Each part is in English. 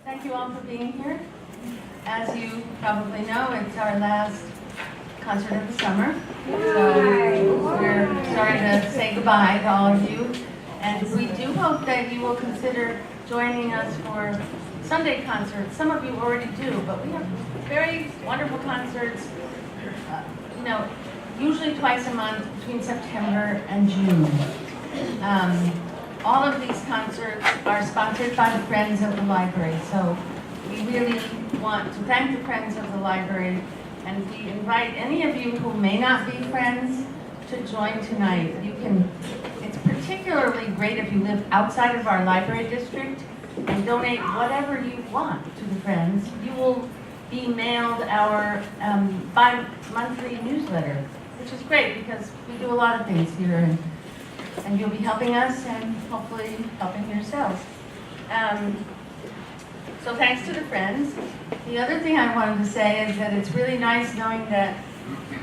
Thank you all for being here. As you probably know, it's our last concert of the summer. So we're sorry to say goodbye to all of you. And we do hope that you will consider joining us for Sunday concerts. Some of you already do, but we have very wonderful concerts, usually twice a month between September and June. All of these concerts are sponsored by the Friends of the Library, so we really want to thank the Friends of the Library, and we invite any of you who may not be friends to join tonight. It's particularly great if you live outside of our library district and donate whatever you want to the Friends. You will be mailed our bi-monthly newsletter, which is great because we do a lot of things here, and you'll be helping us and hopefully helping yourselves. So thanks to the Friends. The other thing I wanted to say is that it's really nice knowing that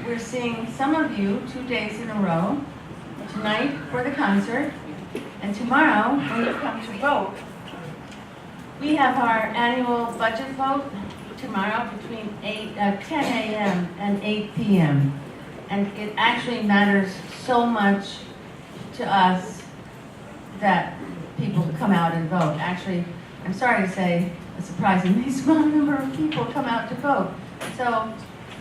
we're seeing some of you 2 days in a row, tonight for the concert, and tomorrow when you come to vote. We have our annual budget vote tomorrow between 10 a.m. and 8 p.m. And it actually matters so much to us that people come out and vote. Actually, I'm sorry to say, a surprisingly small number of people come out to vote. So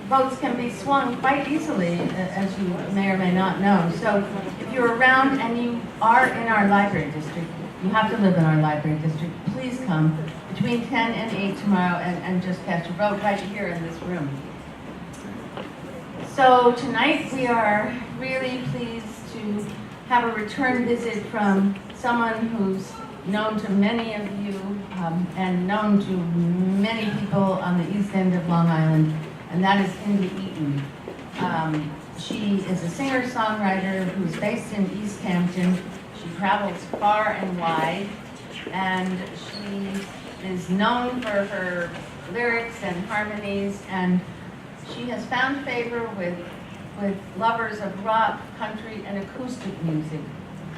votes can be swung quite easily, as you may or may not know. So if you're around and you are in our library district, you have to live in our library district, please come between 10 and 8 tomorrow and just cast your vote right here in this room. So tonight we are really pleased to have a return visit from someone who's known to many of you and known to many people on the east end of Long Island, and that is Inda Eaton. She is a singer-songwriter who's based in East Hampton. She travels far and wide, and she is known for her lyrics and harmonies, and she has found favor with lovers of rock, country, and acoustic music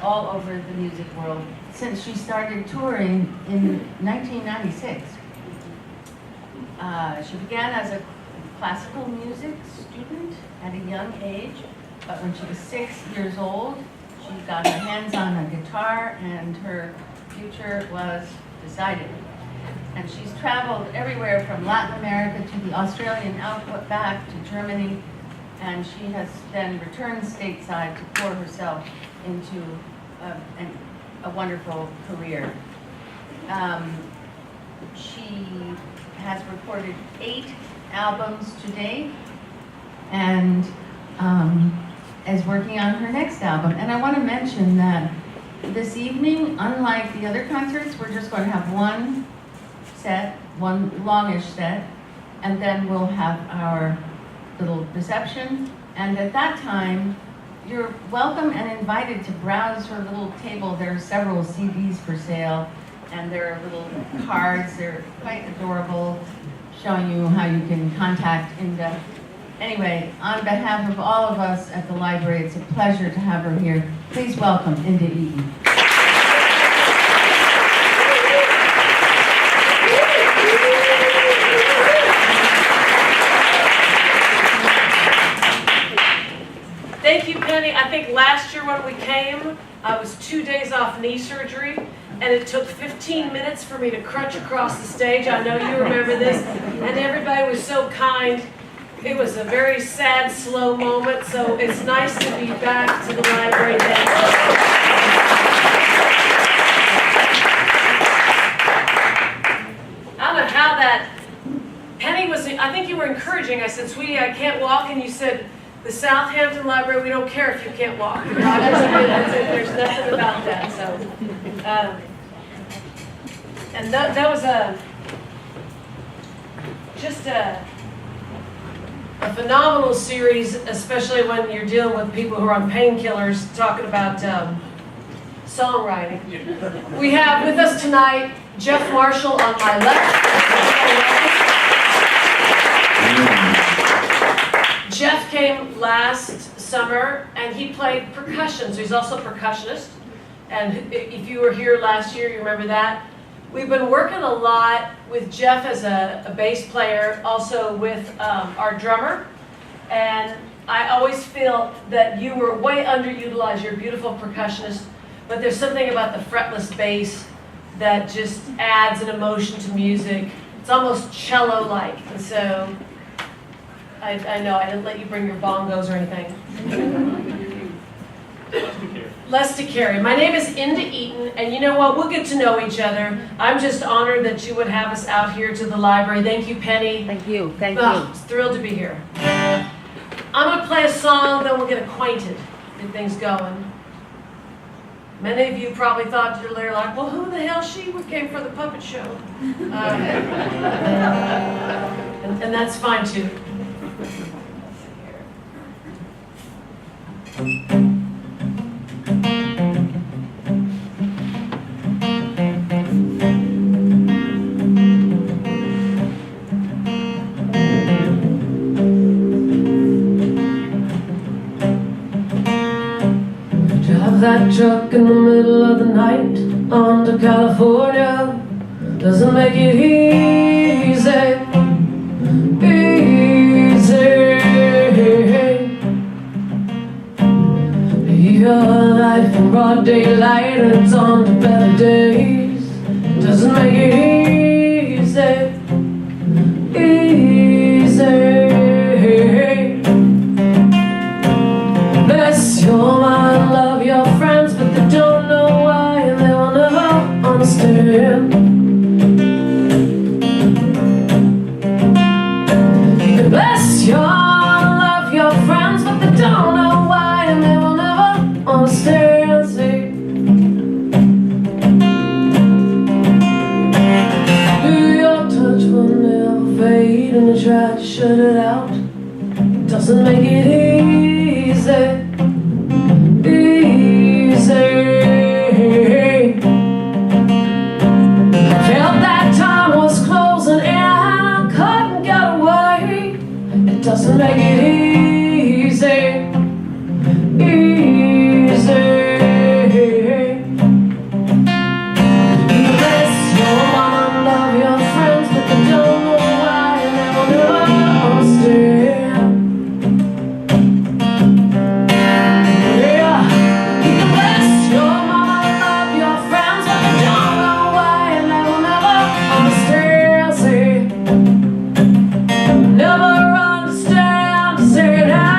all over the music world since she started touring in 1996. She began as a classical music student at a young age, but when she was 6 years old, she got her hands on a guitar and her future was decided. And she's traveled everywhere from Latin America to the Australian outback to Germany, and she has then returned stateside to pour herself into a wonderful career. She has recorded 8 albums to date, and is working on her next album. And I want to mention that this evening, unlike the other concerts, we're just going to have one longish set, and then we'll have our little reception. And at that time, you're welcome and invited to browse her little table. There are several CDs for sale, and there are little cards. They're quite adorable, showing you how you can contact Inda. Anyway, on behalf of all of us at the library, it's a pleasure to have her here. Please welcome Inda Eaton. Thank you, Penny. I think last year when we came, I was 2 days off knee surgery, and it took 15 minutes for me to crunch across the stage. I know you remember this. And everybody was so kind. It was a very sad, slow moment, so it's nice to be back to the library. I don't know how that, Penny was, I think you were encouraging. I said, sweetie, I can't walk, and you said, the Southampton Library, we don't care if you can't walk. That's it. There's nothing about that. So, and that was just a phenomenal series, especially when you're dealing with people who are on painkillers, talking about songwriting. We have with us tonight Jeff Marshall on my left. Jeff came last summer, and he played percussion, so he's also a percussionist. And if you were here last year, you remember that. We've been working a lot with Jeff as a bass player, also with our drummer. And I always feel that you were way underutilized. You're a beautiful percussionist, but there's something about the fretless bass that just adds an emotion to music. It's almost cello-like. And so I know I didn't let you bring your bongos or anything. Less to carry. My name is Inda Eaton, and you know what? We'll get to know each other. I'm just honored that you would have us out here to the library. Thank you, Penny. Thank you. Thank Oh, you. it's thrilled to be here. I'm going to play a song, then we'll get acquainted, get things going. Many of you probably thought you're like, well, who the hell is she? We came for the puppet show. And that's fine too. Drive that truck in the middle of the night on to California. Doesn't make it easy. Your life in broad daylight and it's on to better days. Doesn't make it easy. Bless your mind, love your friends, but they don't know why and they will never understand. Bless your love your friends, but they don't know why and they will never understand. See, do your touch will never fade and they try to shut it out. Doesn't make it easy. Felt that time was closing in, I couldn't get away. It doesn't make it easy. Bless your mama, love your friends, but they don't know why and they will never understand. Yeah, you can bless your mama, love your friends, but they don't know why and they will never understand. See, never understand. Say it out.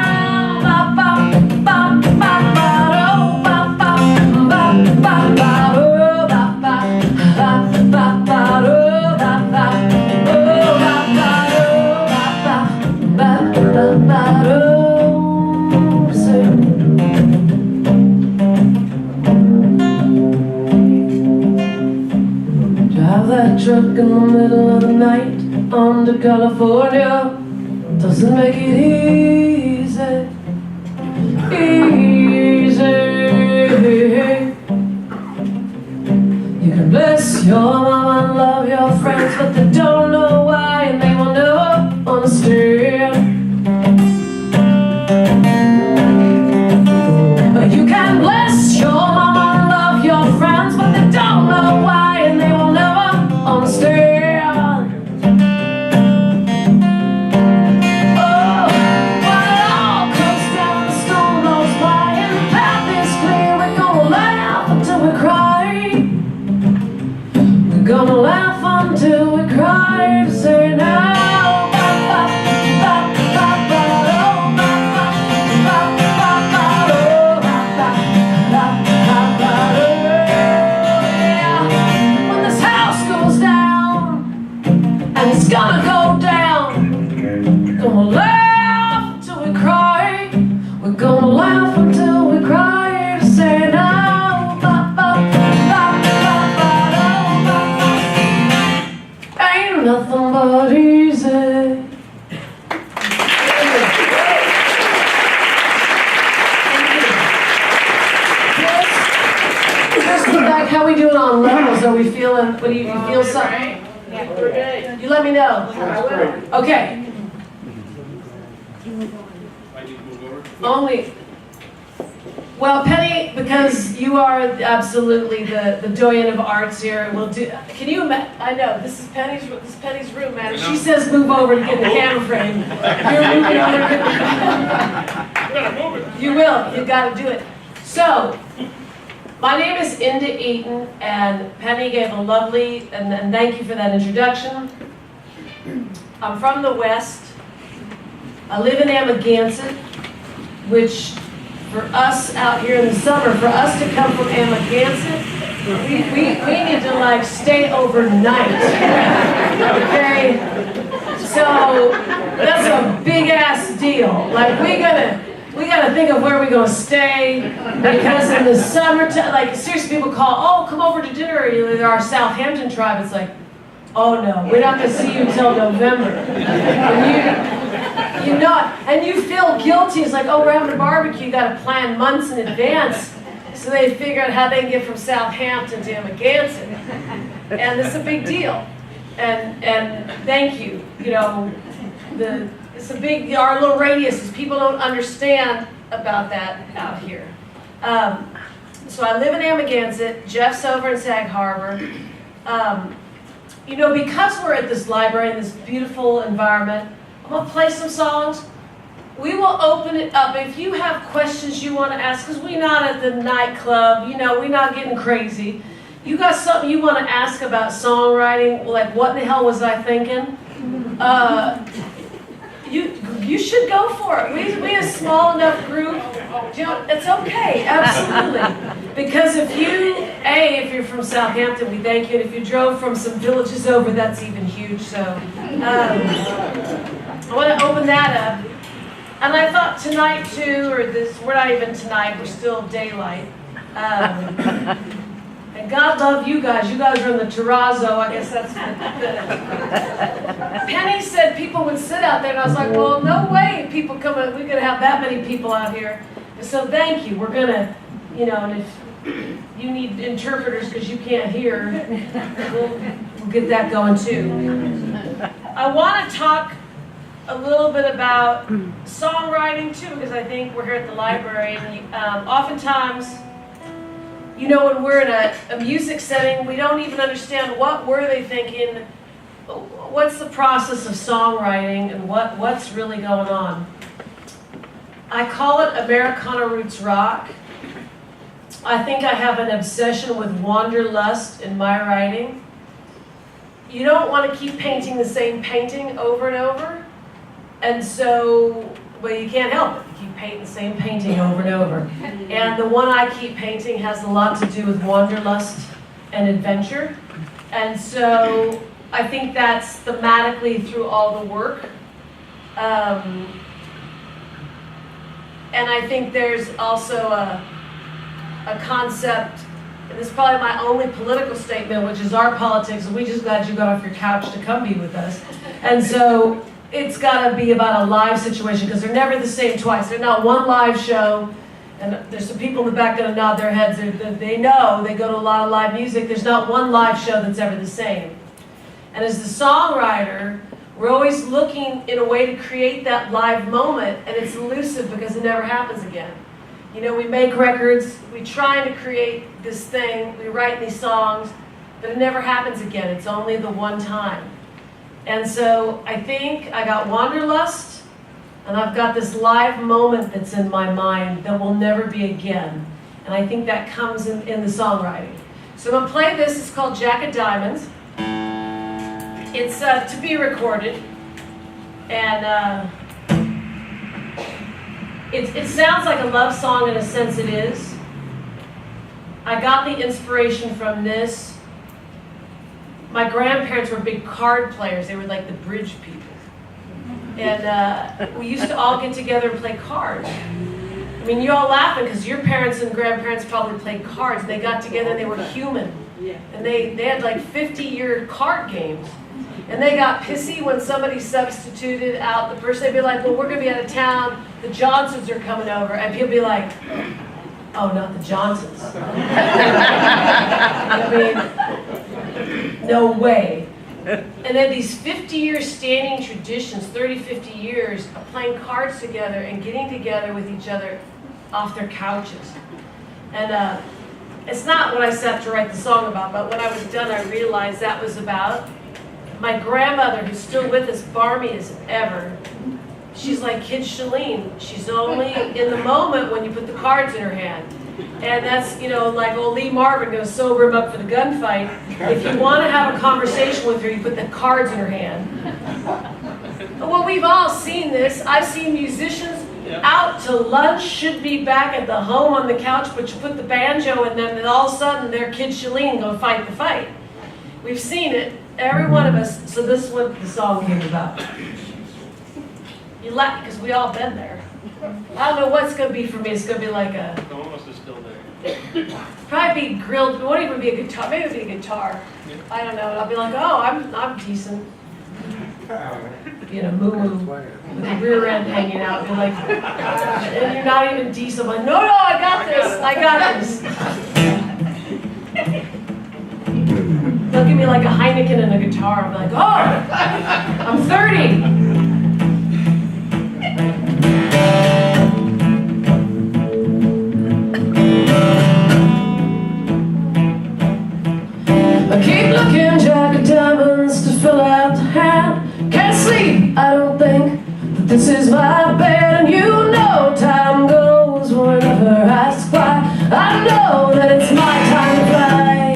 Drive that truck in the middle of the night on to California. Doesn't make it easy. You can bless your mama and love your friends, but they don't know why and they will never understand. You can bless your mama and love your friends, but they don't know why and they will never understand. Oh, when it all comes down, the storm blows by and the path is clear. We're gonna laugh until we cry. We're gonna laugh until we cry. Say now. It's gonna go down. Gonna laugh until we cry. We're gonna laugh until we cry. Say now. Ain't nothing but easy. Just back, how we doing on levels? Are we feeling? What do you feel? Something? Yeah, we're good. You let me know. I will. Okay. Only Well, Penny, because you are absolutely the doyen of arts here, we'll do. Can you imagine? I know this is Penny's room, man. She says move over to get the camera frame. You're moving over. You will. You got to do it. So, my name is Inda Eaton, and Penny gave a lovely and thank you for that introduction. I'm from the West. I live in Amagansett, which for us out here in the summer, for us to come from Amagansett, we need to like stay overnight. Okay? So that's a big ass deal. Like we gotta think of where we're gonna stay, because in the summertime, like seriously, people call, oh, come over to dinner, or our Southampton tribe. It's like, oh no, we're not gonna see you until November. And you know, and you feel guilty. It's like, oh, we're having a barbecue. You got to plan months in advance. So they figure out how they can get from Southampton to Amagansett, and it's a big deal. And thank you. You know, it's a big. Our little radius is people don't understand about that out here. So I live in Amagansett. Jeff's over in Sag Harbor. You know, because we're at this library in this beautiful environment, I'm going to play some songs. We will open it up. If you have questions you want to ask, because we're not at the nightclub, you know, we're not getting crazy. You got something you want to ask about songwriting, like what in the hell was I thinking? You should go for it. We a small enough group. You know, it's okay, absolutely. Because if you're from Southampton, we thank you. And if you drove from some villages over, that's even huge. So I want to open that up. And I thought tonight too, we're not even tonight, we're still daylight. And God love you guys. You guys are in the terrazzo. I guess that's Penny said people would sit out there, and I was like, well, no way people come in. We're going to have that many people out here. And so thank you. We're going to, you know, and if you need interpreters because you can't hear, we'll get that going too. I want to talk a little bit about songwriting too, because I think we're here at the library, and oftentimes, you know, when we're in a music setting, we don't even understand what were they thinking, what's the process of songwriting, and what's really going on. I call it Americana Roots Rock. I think I have an obsession with wanderlust in my writing. You don't want to keep painting the same painting over and over, and so, well, you can't help it. You keep painting the same painting over and over. And the one I keep painting has a lot to do with wanderlust and adventure. And so I think that's thematically through all the work. And I think there's also a concept, and this is probably my only political statement, which is our politics. We just glad you got off your couch to come be with us. And so it's got to be about a live situation, because they're never the same twice. They're not one live show, and there's some people in the back going to nod their heads. They know, they go to a lot of live music. There's not one live show that's ever the same. And as the songwriter, we're always looking in a way to create that live moment, and it's elusive because it never happens again. You know, we make records, we try to create this thing, we write these songs, but it never happens again. It's only the one time. And so I think I got wanderlust, and I've got this live moment that's in my mind that will never be again. And I think that comes in the songwriting. So I'm going to play this. It's called Jack of Diamonds. It's to be recorded. And it sounds like a love song in a sense it is. I got the inspiration from this. My grandparents were big card players. They were like the bridge people. And we used to all get together and play cards. I mean, you're all laughing because your parents and grandparents probably played cards. They got together and they were human. And they had like 50-year card games. And they got pissy when somebody substituted out the person. They'd be like, well, we're going to be out of town. The Johnsons are coming over. And people be like, oh, not the Johnsons. I mean, no way. And then these 50-year standing traditions, 30, 50 years of playing cards together and getting together with each other off their couches. And it's not what I set to write the song about, but when I was done, I realized that was about my grandmother, who's still with us, barmy as ever. She's like Kid Shalene. She's only in the moment when you put the cards in her hand. And that's, you know, like old Lee Marvin goes sober him up for the gunfight. If you want to have a conversation with her, you put the cards in her hand. Well, we've all seen this. I've seen musicians out to lunch, should be back at the home on the couch, but you put the banjo in them, and all of a sudden they're Kid Shalene going to fight the fight. We've seen it, every one of us. So this is what the song came about. You laugh because we all been there. I don't know what's going to be for me. It's going to be like a... The almost is still there. Probably be grilled. It won't even be a guitar. Maybe it'll be a guitar. I don't know. I'll be like, oh, I'm decent. You know, moo-moo with the rear end hanging out. You're like, and you're not even decent. I'm like, no, I got this. I got this. They'll give me like a Heineken and a guitar. I'm like, oh, I'm 30. I keep looking, jack of diamonds to fill out the hand. Can't sleep, I don't think that this is my bed. And you know time goes whenever I ask why. I know that it's my time to fly.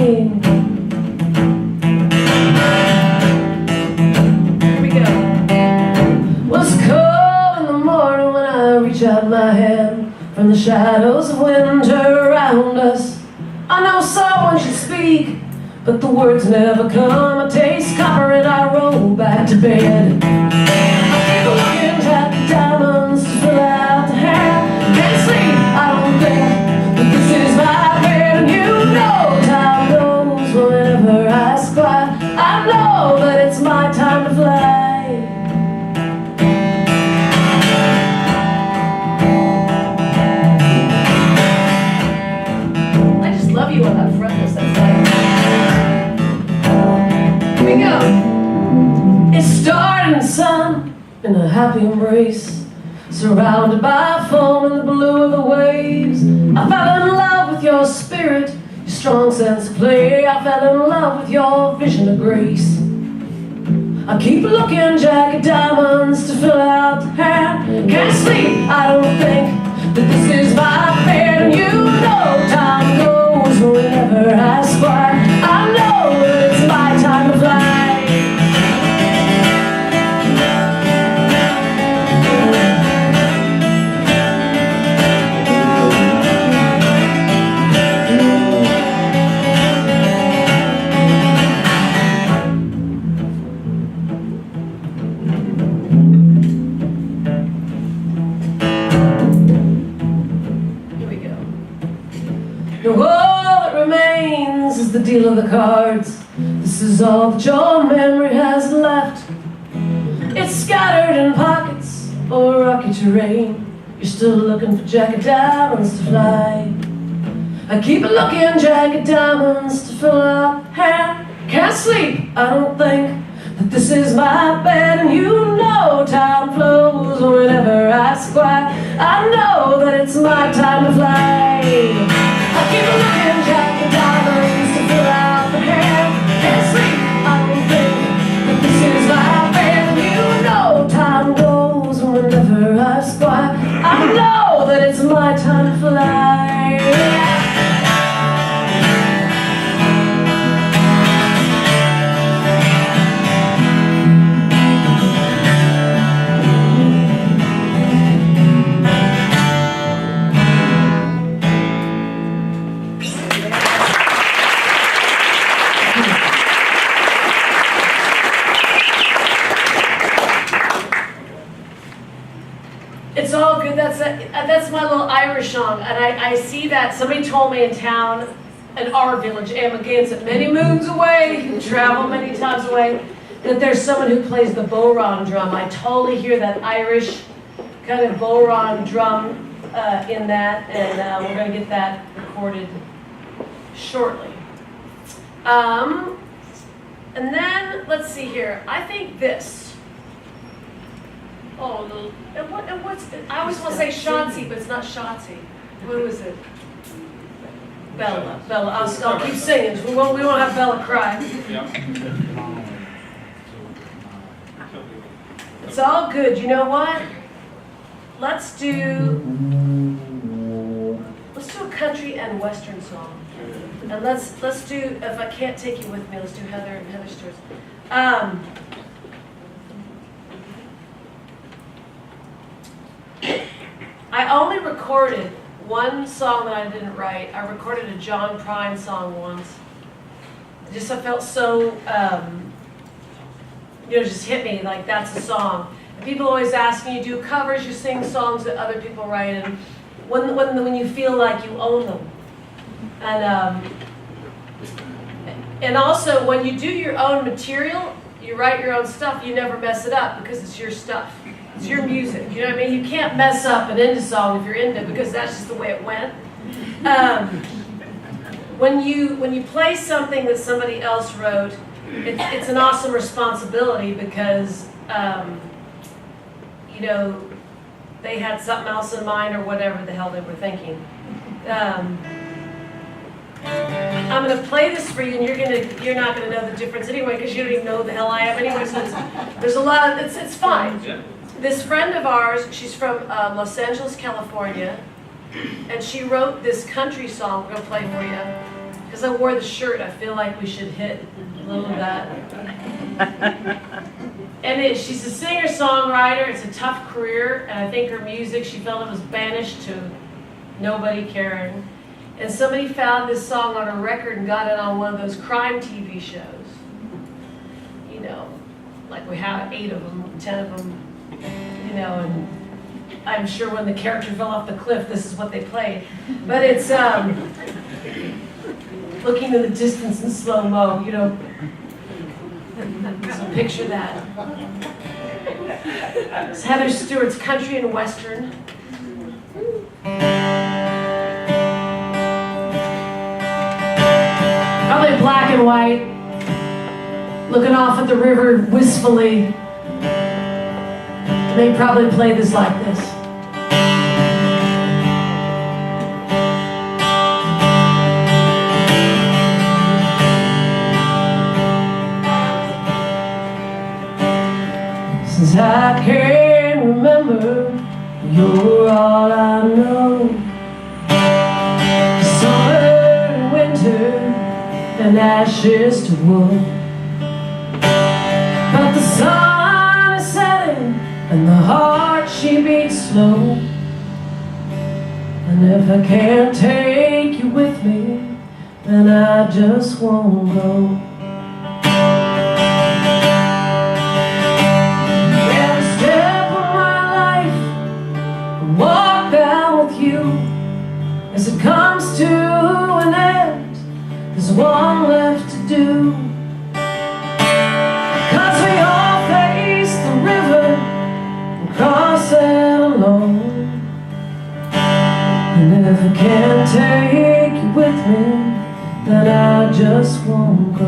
Here we go. Well, it's cold in the morning when I reach out my hand from the shadows of winter around us. I know someone should speak, but the words never come. I taste copper and I roll back to bed. I keep looking at the diamonds to fill out the hand. Can't sleep, I don't think that this is my bed. And you know time goes whenever I ask why. I know that it's my time to fly. I just love you on that fretless. That's like... Here we go. It started in the sun, in a happy embrace, surrounded by foam and the blue of the waves. I fell in love with your spirit, your strong sense of play. I fell in love with your vision of grace. I keep looking, jack of diamonds to fill out the hand. Can't sleep, I don't think that this is my bed. And you know time goes whenever I ask why. I know that it's my time to fly. And all that remains is the deal of the cards. This is all that your memory has left. It's scattered in pockets or rocky terrain. You're still looking for jack of diamonds to fly. I keep looking, jack of diamonds to fill out the hand. Can't sleep, I don't think that this is my bed. And you know time flows whenever I ask why. I know that it's my time to fly. I keep looking, jack of diamonds to fill out the hand. Can't sleep, I don't think that this is my bed. And you know time goes whenever I ask why. I know that it's my time to fly. It's all good. That's my little Irish song, and I see that somebody told me in town, in our village, Amagansett, many moons away, travel many times away, that there's someone who plays the bodhrán drum. I totally hear that Irish kind of bodhrán drum in that, and we're going to get that recorded shortly. And then let's see here. I think this. Oh, no. And what's? I always want to say Shotzi, but it's not Shotzi. What was it? Bella. I'll keep singing. We won't have Bella cry. It's all good. You know what? Let's do a country and western song. And let's do, if I can't take you with me, let's do Heather Stewart's. I only recorded one song that I didn't write. I recorded a John Prine song once. I felt so, just hit me like that's a song. And people always ask me, you do covers, you sing songs that other people write, and when you feel like you own them. And also, when you do your own material, you write your own stuff, you never mess it up because it's your stuff. It's your music. You know what I mean? You can't mess up an Inda song if you're Inda because that's just the way it went. When you play something that somebody else wrote, it's an awesome responsibility because they had something else in mind or whatever the hell they were thinking. I'm going to play this for you, and you're not going to know the difference anyway because you don't even know who the hell I am anyway. So there's a lot of it's fine. This friend of ours, she's from Los Angeles, California, and she wrote this country song we're going to play for you. Because I wore the shirt, I feel like we should hit a little of that. And she's a singer-songwriter. It's a tough career, and I think her music, she felt it was banished to nobody caring. And somebody found this song on a record and got it on one of those crime TV shows. Like we have 8 of them, 10 of them, and I'm sure when the character fell off the cliff, this is what they played. But it's looking in the distance in slow-mo, So picture that. It's Heather Stewart's Country and Western. Probably black and white, looking off at the river wistfully. They probably play this like this. Since I can't remember, you're all I know. Summer and winter and ashes to wood. But the sun is setting and the heart she beats slow. And if I can't take you with me, then I just won't go. Every step of my life, I walk down with you. As it comes to an end, there's one left to do. Cause we all face the river and cross it alone. And if I can't take you with me, then I just won't go.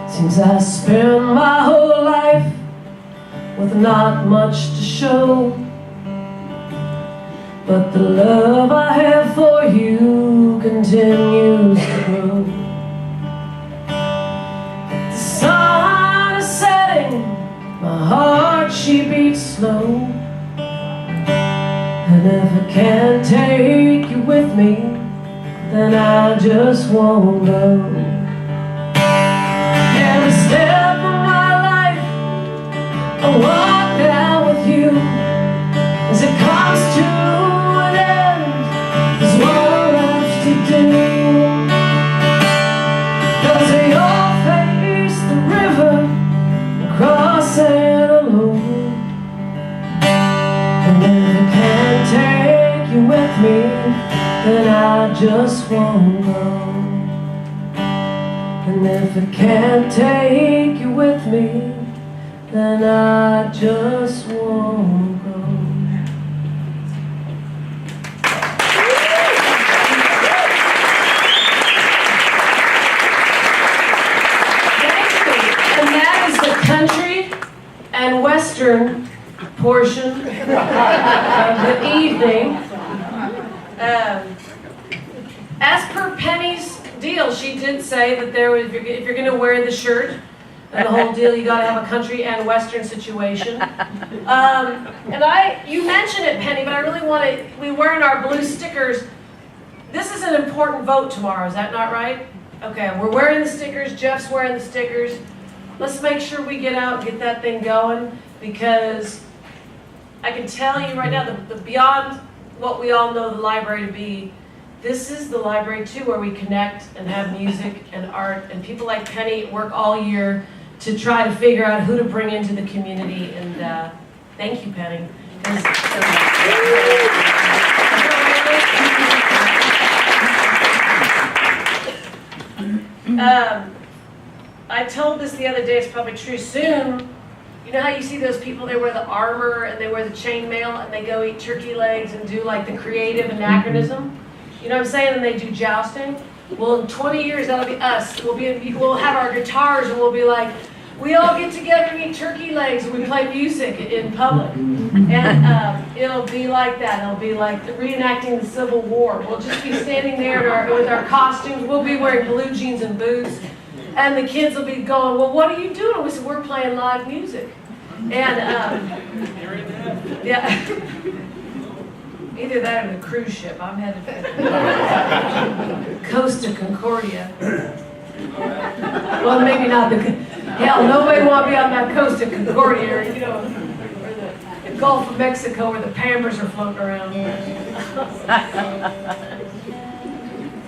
Seems I spend my whole life with not much to show, but the love I have for you continues to grow. The sun is setting, my heart she beats slow. And if I can't take you with me, then I just won't go. Every step of my life, I walk down with you. As it comes to an end, there's one left to do. Cause we all face the river and cross it alone. with me, then I just won't go. And if I can't take you with me, then I just won't go. And that is the country and western portion of the evening. As per Penny's deal, she did say that if you're going to wear the shirt and the whole deal, you got to have a country and western situation. You mentioned it, Penny, but I really want to. We wearing our blue stickers. This is an important vote tomorrow. Is that not right? Okay, we're wearing the stickers. Jeff's wearing the stickers. Let's make sure we get out and get that thing going, because I can tell you right now, the beyond what we all know the library to be, this is the library too, where we connect and have music and art, and people like Penny work all year to try to figure out who to bring into the community. And thank you, Penny. I told this the other day, it's probably true soon. You know how you see those people, they wear the armor and they wear the chainmail and they go eat turkey legs and do like the creative anachronism? You know what I'm saying? And they do jousting. Well, in 20 years, that'll be us. We'll have our guitars and we'll be like, we all get together and eat turkey legs and we play music in public. And it'll be like that. It'll be like reenacting the Civil War. We'll just be standing there with our costumes. We'll be wearing blue jeans and boots. And the kids will be going, well, what are you doing? We said, we're playing live music. And, yeah. Either that or the cruise ship. I'm headed for Costa Concordia. Well, maybe not hell, nobody want to be on that Costa Concordia, or, you know, or the Gulf of Mexico where the Pampers are floating around.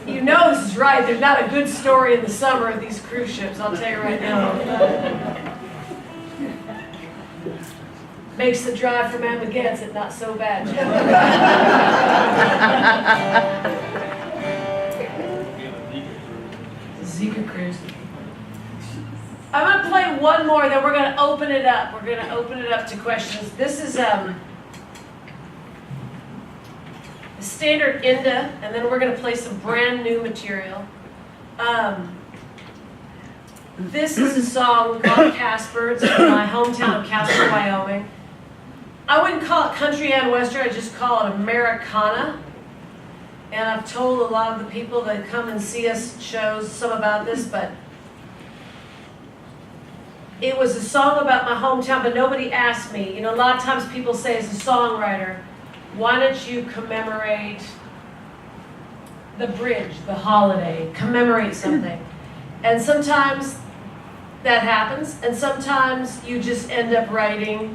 You know this is right. There's not a good story in the summer of these cruise ships, I'll tell you right now. Makes the drive from Amagansett not so bad. Zika cruise. I'm going to play one more, then we're going to open it up. We're going to open it up to questions. This is the standard Inda, and then we're going to play some brand new material. This is a song called Casper. It's from my hometown of Casper, Wyoming. I wouldn't call it country and western, I just call it Americana. And I've told a lot of the people that come and see us shows some about this, but it was a song about my hometown, but nobody asked me. You know, a lot of times people say, as a songwriter, why don't you commemorate the bridge, the holiday, commemorate something? And sometimes that happens, and sometimes you just end up writing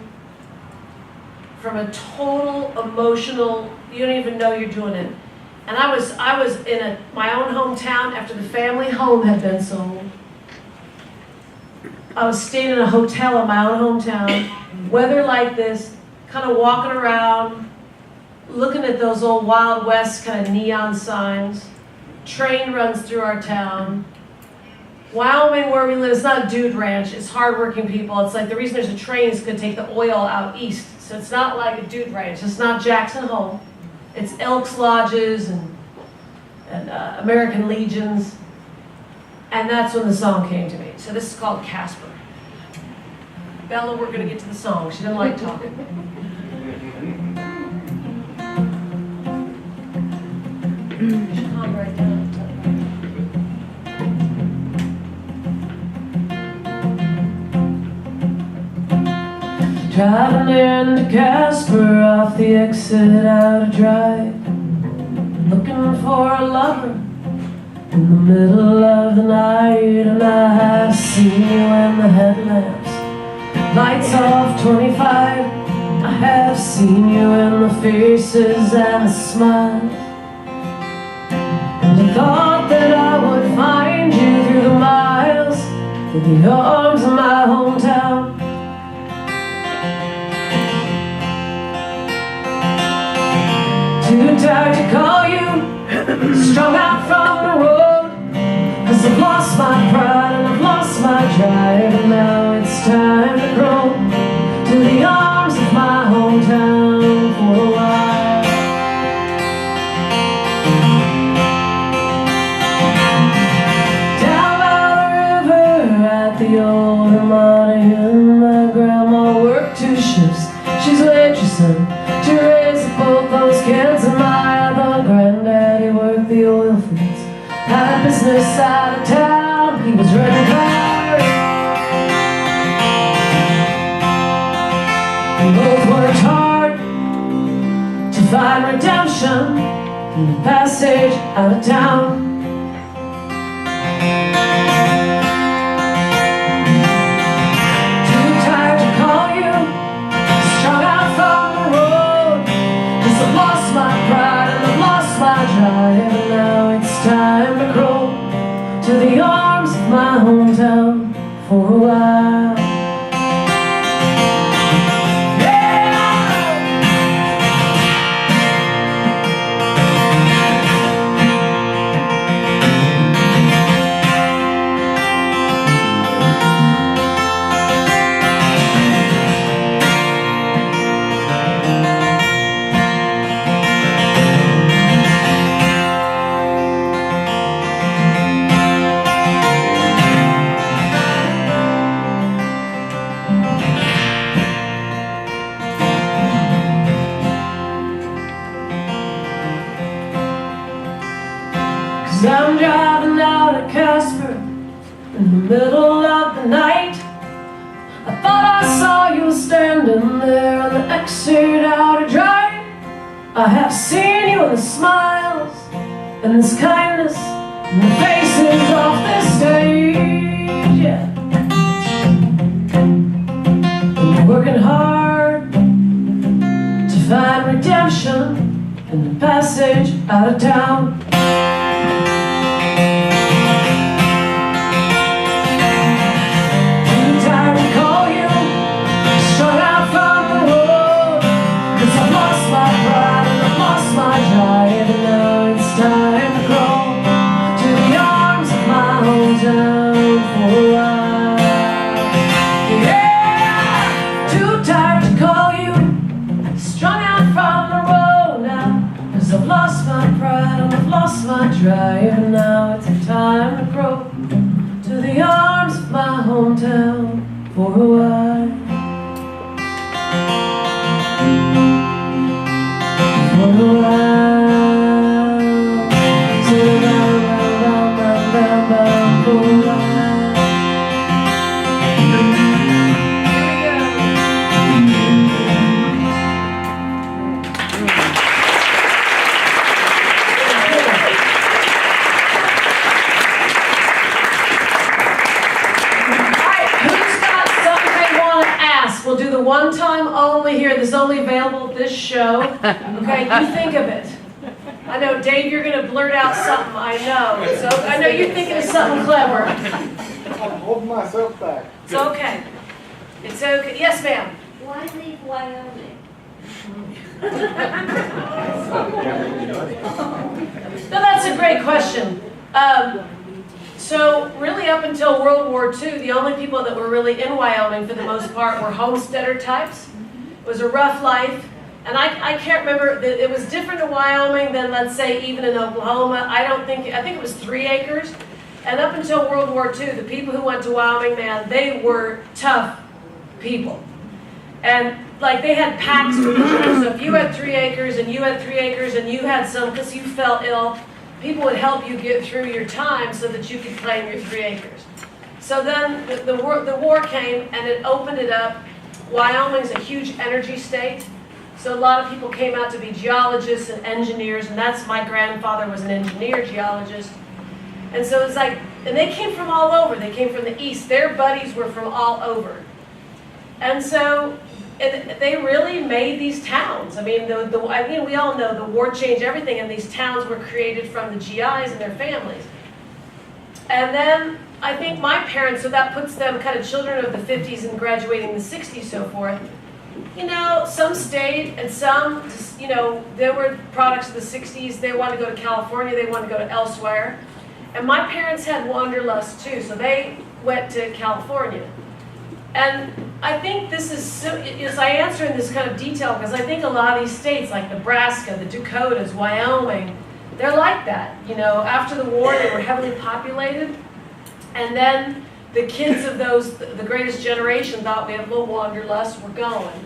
from a total emotional, you don't even know you're doing it. And I was in my own hometown after the family home had been sold. I was staying in a hotel in my own hometown, weather like this, kind of walking around, looking at those old Wild West kind of neon signs. Train runs through our town. Wyoming, where we live, it's not a dude ranch, it's hardworking people. It's like the reason there's a train is going to take the oil out east. So it's not like a dude ranch. It's not Jackson Hole. It's Elks Lodges and American Legions. And that's when the song came to me. So this is called Casper. Bella, we're going to get to the song. She doesn't like talking. You should calm right down. Driving into Casper off the exit out of drive, looking for a lover in the middle of the night, and I have seen you in the headlamps, lights off 25. I have seen you in the faces and the smiles, and I thought that I would find you through the miles, in the arms of my hometown. tired to call you, strung out from the road. 'Cause I've lost my pride and I've lost my drive, and now it's time to grow to the arms of my hometown for a while. Down by the river at the old Ramada, my grandma worked 2 shifts. She's waitressing to raise both those kids, and my other granddaddy worked the oil fields. Had a business out of town, he was running hard. We both worked hard to find redemption in the passage out of town. Too tired to call you, strung out from the road. 'Cause I've lost my pride and I've lost my drive, and now it's time to grow to the arms of my hometown for a while. I'm driving out of Casper in the middle of the night. I thought I saw you standing there on the exit out of Drive. I have seen you in the smiles and this kindness in the faces off this stage, yeah. And you're working hard to find redemption in the passage out of town. I've lost my pride and I've lost my drive, and now it's time to grow to the arms of my hometown for a while. For a while. For a while. We'll do the one time only here. This is only available at this show. Okay, you think of it. I know, Dave, you're going to blurt out something. I know. So I know you're thinking of something clever. I'm holding myself back. It's okay. It's okay. Yes, ma'am. Why leave Wyoming? No, that's a great question. So really up until World War II, the only people that were really in Wyoming for the most part were homesteader types. It was a rough life. And I can't remember, it was different in Wyoming than, let's say, even in Oklahoma. I think it was 3 acres. And up until World War II, the people who went to Wyoming, man, they were tough people. And like they had packs for people. So if you had 3 acres and you had 3 acres and you had some because you fell ill, people would help you get through your time so that you could claim your 3 acres. So then the war came and it opened it up. Wyoming's a huge energy state. So a lot of people came out to be geologists and engineers, and that's my grandfather was an engineer geologist. And so it's like, and they came from all over. They came from the east. Their buddies were from all over. And so they really made these towns. I mean, we all know the war changed everything, and these towns were created from the GIs and their families. And then I think my parents, so that puts them kind of children of the 50s and graduating the 60s, so forth. you know, some stayed and some, you know, there were products of the 60s. They wanted to go to California. They wanted to go to elsewhere. And my parents had wanderlust too, so they went to California. And I think this is I answer in this kind of detail because I think a lot of these states like Nebraska, the Dakotas, Wyoming, they're like that. You know, after the war, they were heavily populated. And then the kids of those, the greatest generation thought we had a little wanderlust, we're going.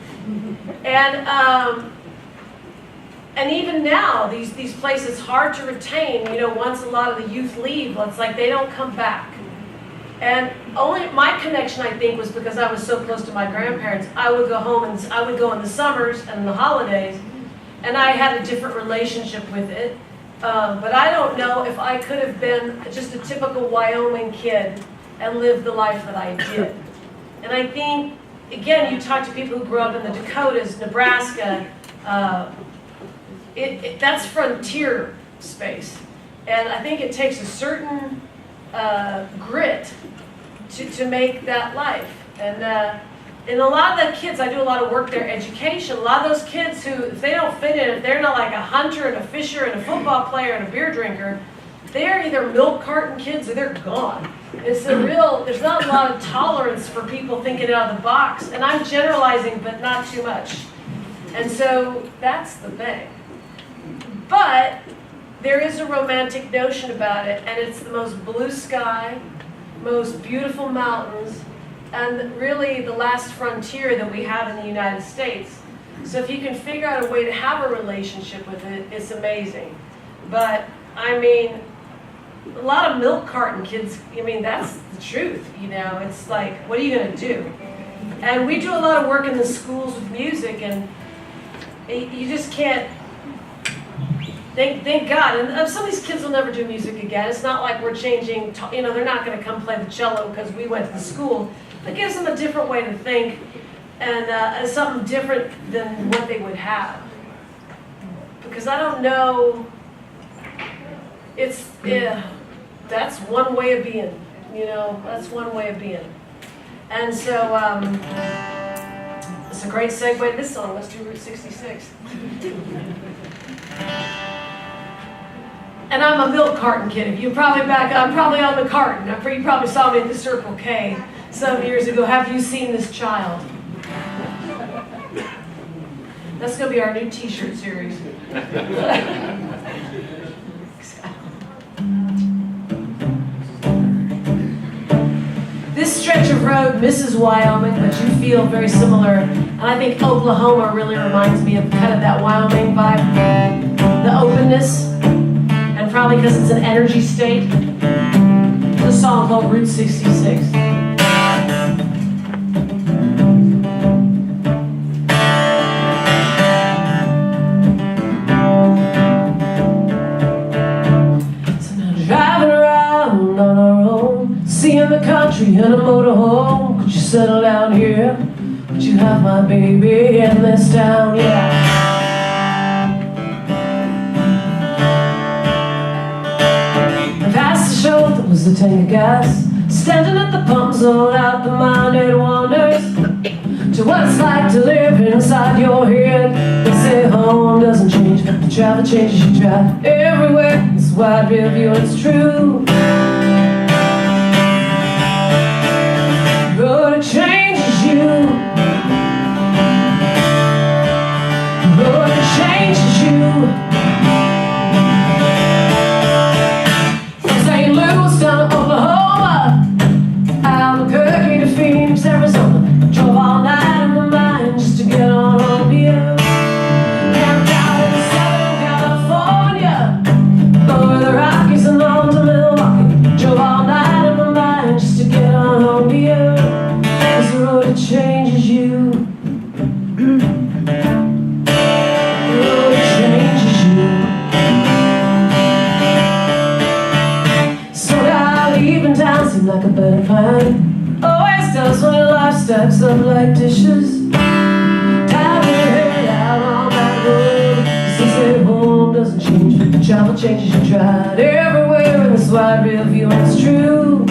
And even now, these places hard to retain, you know, once a lot of the youth leave, it's like they don't come back. And only my connection, I think, was because I was so close to my grandparents. I would go home and I would go in the summers and the holidays, and I had a different relationship with it. But I don't know if I could have been just a typical Wyoming kid and lived the life that I did. And I think, again, you talk to people who grew up in the Dakotas, Nebraska, that's frontier space. And I think it takes a certain grit to make that life. And a lot of the kids, I do a lot of work there, education, a lot of those kids who, if they don't fit in, if they're not like a hunter and a fisher and a football player and a beer drinker, they're either milk carton kids or they're gone. It's there's not a lot of tolerance for people thinking out of the box. And I'm generalizing, but not too much. And so that's the thing. But there is a romantic notion about it, and it's the most blue sky, most beautiful mountains, and really the last frontier that we have in the United States. So if you can figure out a way to have a relationship with it, it's amazing. But, I mean, a lot of milk carton kids, I mean, that's the truth, you know. It's like, what are you going to do? And we do a lot of work in the schools with music, and you just can't. Thank God. And some of these kids will never do music again. It's not like we're changing, you know, they're not going to come play the cello because we went to the school. It gives them a different way to think and something different than what they would have. Because I don't know, that's one way of being, you know, that's one way of being. And so, it's a great segue to this song. Let's do Route 66. And I'm a milk carton kid. If you probably I'm probably on the carton. You probably saw me at the Circle K some years ago. Have you seen this child? That's going to be our new t-shirt series. This stretch of road misses Wyoming, but you feel very similar. And I think Oklahoma really reminds me of kind of that Wyoming vibe. The openness. And probably because it's an energy state. There's a song called Route 66. So now driving around on our own, seeing the country in a motorhome. Could you settle down here? Would you have my baby in this town? Yeah. Shoulder was the tank of gas, standing at the pump zone out the minded wonders to what it's like to live inside your head. They say home doesn't change, but the travel changes you drive everywhere. This wide rear view, it's true. Road changes you. Road changes you. Down to Oklahoma, Albuquerque to Phoenix, Arizona. Drove all night in my mind just to get on home to you. Camped out in Southern California, over the Rockies and on to Milwaukee. Drove all night in my mind just to get on home to you. 'Cause the road, it changes you. The road, it changes you. Leaving town seemed like a better plan. Always does when your life stacks up like dishes. Time your head out on that road. Since at home doesn't change, but the travel changes you tried everywhere in this wide rear view, and it's true.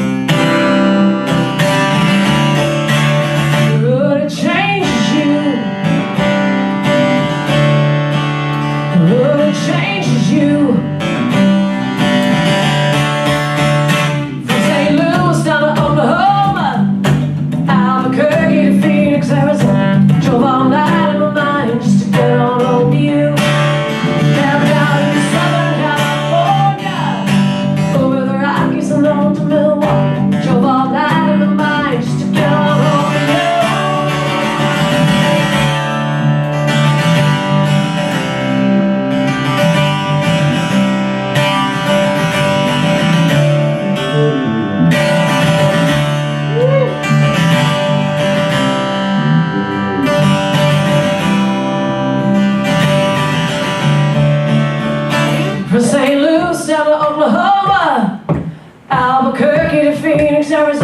The road, it changes you.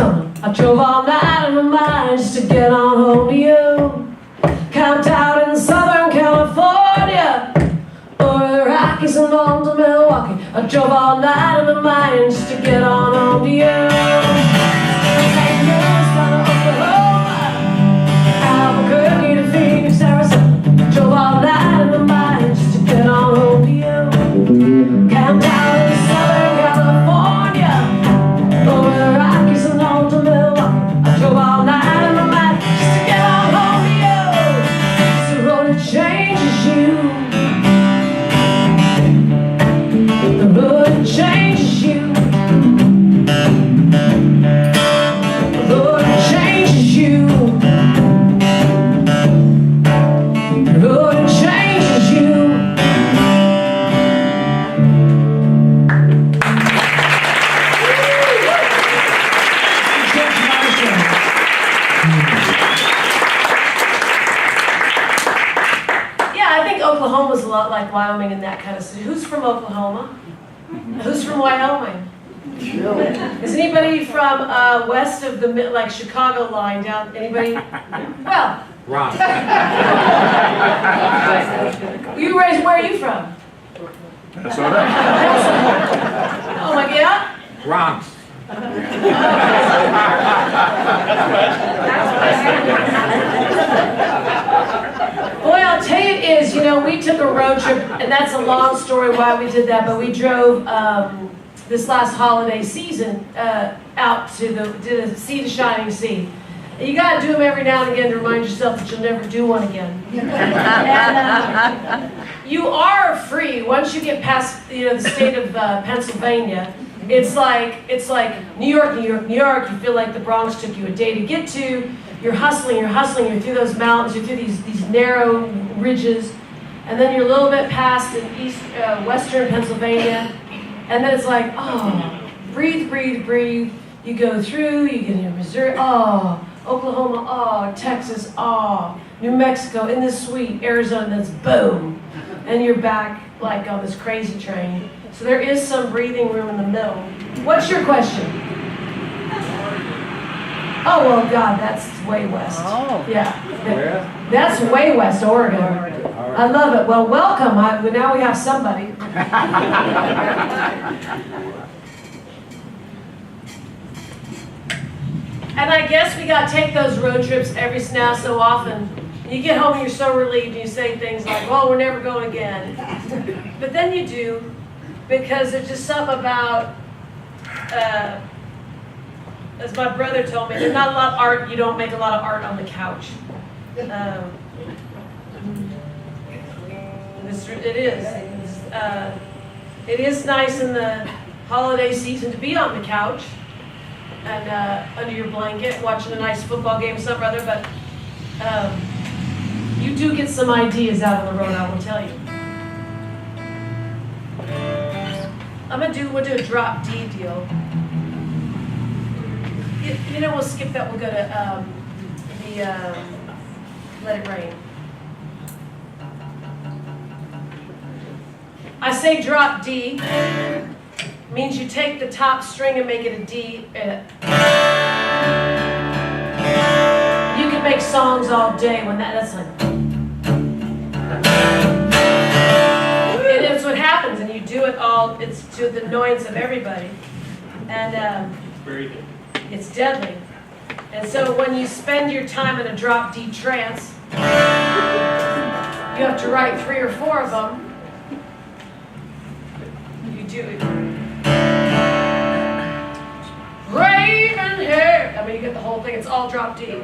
Arizona. I drove all night in my mind just to get on home to you. Camped out in Southern California, over the Rockies and on to Milwaukee. I drove all night in my mind just to get on home to you. St. Louis down to Oklahoma, Albuquerque to Phoenix, Arizona. I drove all night in my mind just to get on home to you. Camped out in Southern California, over the Rockies and on to Milwaukee. I drove all night in my mind just to get on home to you. It's the road that changes you. The road that changes you. The road that changes you. The road that changes you. Yeah, I think Oklahoma's a lot like Wyoming in that kind of city. Who's from Oklahoma? Who's from Wyoming? Is anybody from west of the like Chicago line down? Anybody? Well, Ron. you raised. Where are you from? Minnesota. Oh my God. Ron. Boy, I'll tell you it is, we took a road trip, and that's a long story why we did that, but we drove this last holiday season out to the sea to shining sea. And you got to do them every now and again to remind yourself that you'll never do one again. And you are free once you get past the state of Pennsylvania. It's like New York, New York, New York. You feel like the Bronx took you a day to get to. You're hustling, you're through those mountains, you're through these narrow ridges, and then you're a little bit past in western Pennsylvania, and then it's like, oh, breathe, breathe, breathe. You go through, you get into Missouri, oh, Oklahoma, oh, Texas, oh, New Mexico, in this sweet, Arizona, and then it's boom, and you're back like on this crazy train. So there is some breathing room in the middle. What's your question? Oh, well, God, that's way west. Oh. Yeah. Where? That's way west, Oregon. I love it. Well, welcome. Now we have somebody. And I guess we got to take those road trips every now so often. You get home and you're so relieved and you say things like, well, we're never going again. But then you do, because there's just something about, as my brother told me, there's not a lot of art, you don't make a lot of art on the couch. It is nice in the holiday season to be on the couch and under your blanket watching a nice football game or something or other, but you do get some ideas out on the road, I will tell you. We'll do a drop D deal. We'll skip that. We'll go to Let It Rain. I say drop D. Means you take the top string and make it a D. You can make songs all day when that's like. And it's what happens, and you do it all. It's to the annoyance of everybody, and Very good. it's deadly. And so when you spend your time in a drop D trance, you have to write 3 or 4 of them. You do it. Raven hair. I mean, you get the whole thing. It's all drop D.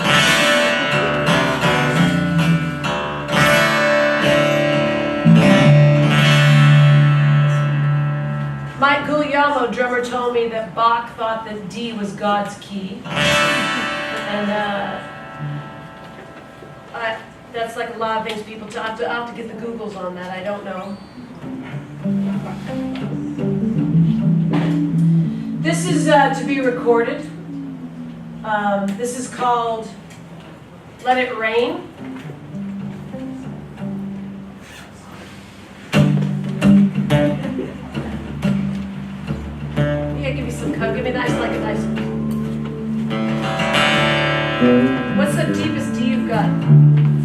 Mike Guglielmo, drummer, told me that Bach thought that D was God's key. And that's like a lot of things people talk to. I'll have to get the Googles on that. I don't know. This is to be recorded. This is called Let It Rain. Yeah, give me some, give me a nice. What's the deepest D you've got?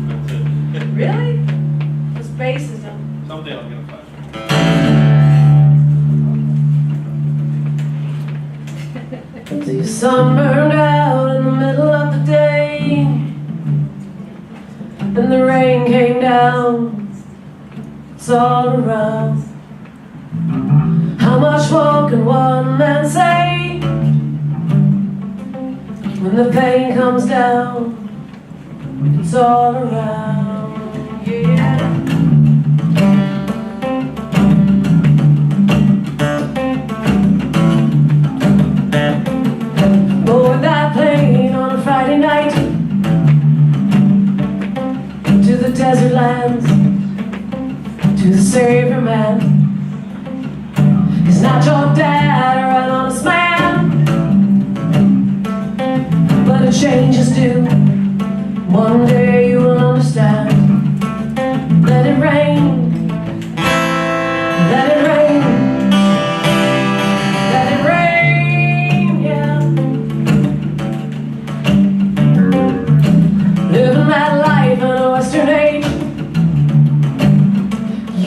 That's it. Really? Those basses, huh? Someday I'll get a flash. So your sun burned out in the middle of the day, and the rain came down. It's all around. How much more can one man say when the pain comes down? It's all around, yeah. Board that plane on a Friday night to the desert lands, to the Savior man. He's not your dad or an honest man, but a change is due. One day you will understand. Let it rain, let it rain, let it rain, yeah. Living that life in a western age,